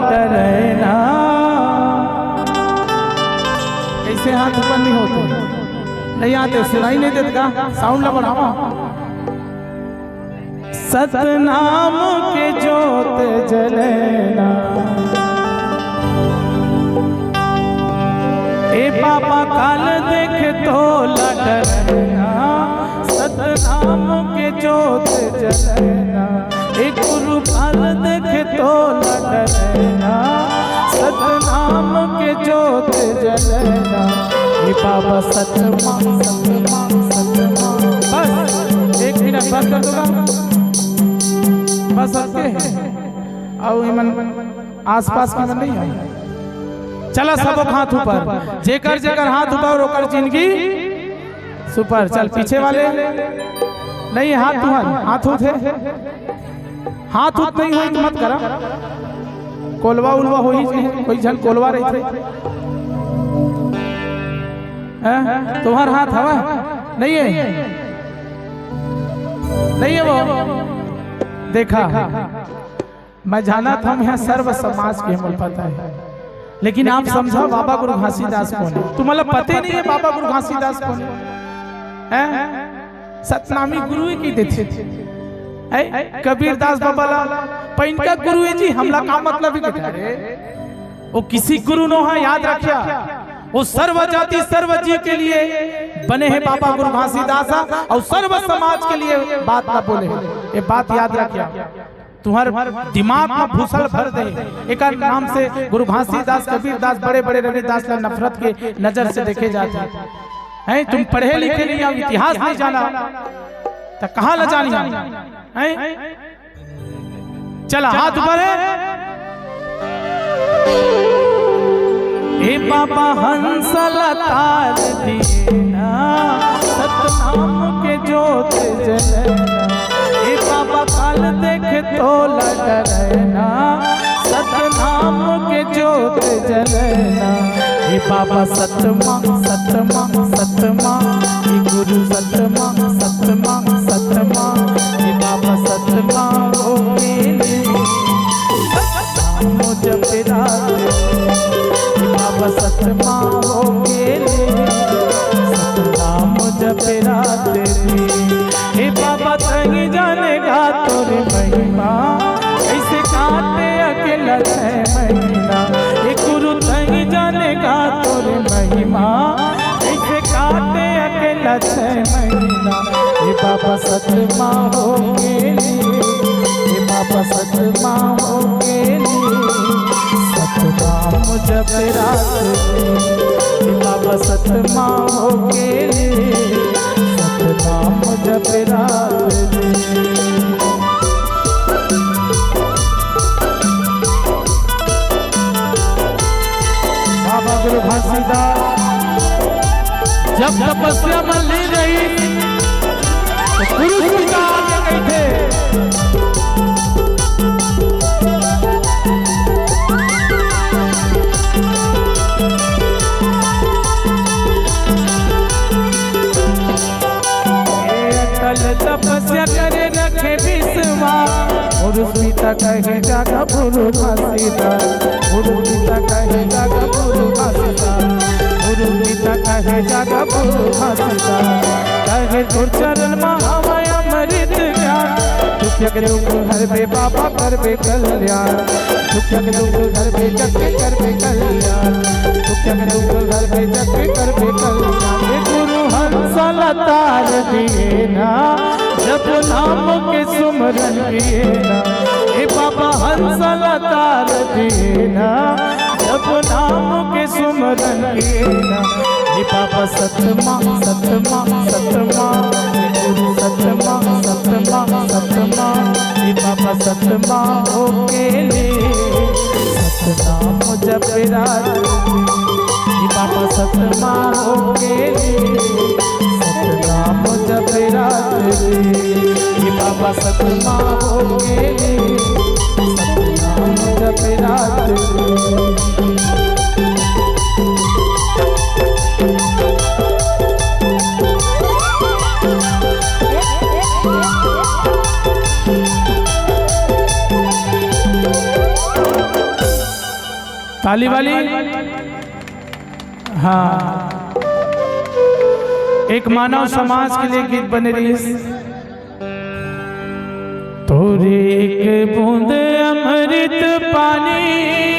डरना। ऐसे हाथ ऊपर नहीं होते, नहीं आते, सुनाई नहीं देता का साउंड ला बढ़ावा। सतनाम के जोत जलना, ए बाबा काल देख तो डरना। सतनाम के जोत जलना, ए गुरु काल देख तो डरना। सतनाम के जोत जलना, ए बाबा सतमा सतमा सतमा। बस एक मिनट बस कर दूंगा, बस सबके और मन आसपास का मन नहीं है। चला सब हाथ ऊपर, जेकर जेकर हाथ ऊपर ओकर जिंदगी सुपर। चल पीछे वाले नहीं, हाथ तुम्हारे हाथ उठे, हाथ उठ नहीं हुई तो मत करा। कोलवा उलवा हो ही कोई जन कोलवा रही थे, तुम्हारा हाथ हवा नहीं है, नहीं है वो। देखा मैं जाना था हम यहाँ सर्व समाज के हमको पता है, लेकिन आप समझा बाबा गुरु घासीदास कौन है? तुम्हारा पता नहीं है बाबा गुरु घासीदास कौन है? सतनामी गुरु की देते थे कबीरदास बाबा ला पैनका गुरु है जी। हमला का मतलब ही वो किसी गुरु नो है, याद रखिया। वो सर्व जाति सर्व जीव के लिए बने हैं बाबा गुरु घासीदास, और सर्व समाज के लिए बात ना बोले, ये बात याद रखिया। तुम्हारे दिमाग में भूसल भर दे। एक नाम से गुरु घासीदास कबीरदास बड़े बड़े रविदास ला नफरत के नजर से देखे जाते हैं। तुम पढ़े लिखे नहीं, अब इतिहास नहीं जाना तो कहाँ ल जानी है? चला हाथ ऊपर है। ए बाबा हंस लतार दिए ना, सतनाम के जोत जलना। ए बाबा काल देख तो डरना, सतनाम के जोत जलना। ए बाबा सतमा सतमा सतमा, ए गुरु सतमा सतमा सतमा। ए बाबा सतमा हो गेले, सतनाम जपरा। बाबा सतमा हो गेले, सतनाम जपरा तेरी। हे बाबा तही जानेगा तोरे महिमा, ऐसे काटे अकेला 6 महीना। हे गुरु तही जानेगा तोरे महिमा, ऐसे काटे अकेला 6 महीना। हे बाबा सतमा हो गेले, हे बाबा सतमा हो गेले, सतनाम जपरा तेरी। बाबा सतमा हो गेले, सतनाम जपरा तेरी। बाबा गुरु घासीदास जब तपस्या में ले गई तो गुरु पिता आगे गए थे। तपस्या करे रखे विश्वास, गुरु पिता कहे जागा गुरु घासीदास। गुरु पिता कहे जागा गुरु घासीदास। गुरु पिता कहे जागा गुरु घासीदास। कहे तुर चरण महामय अमृत ज्ञान, दुख दुख हर बे बाबा कर बे कल्याण। दुख दुख हर बे जग कर बे कल्याण। दुख दुख हर बे जग कर बे कल्याण। गुरु हंस लतार दिए ना, जब नाम के सुमरन किए ना। हे बाबा हंस लतार दिए ना, जब नाम के सुमरन किए ना। हे बाबा सतमा सतमा सतमा, गुरु सतमा सतमा सतमा। हे बाबा सतमा हो गेले, सतनाम जपरा तेरी। हे बाबा सतमा हो गेले, सतनाम जपरा तेरी। हे बाबा सतमा हो गेले, सतनाम जपरा तेरी। ताली वाली। हाँ, एक मानव समाज के लिए गीत बने रही। तोरे एक बूंद अमृत पानी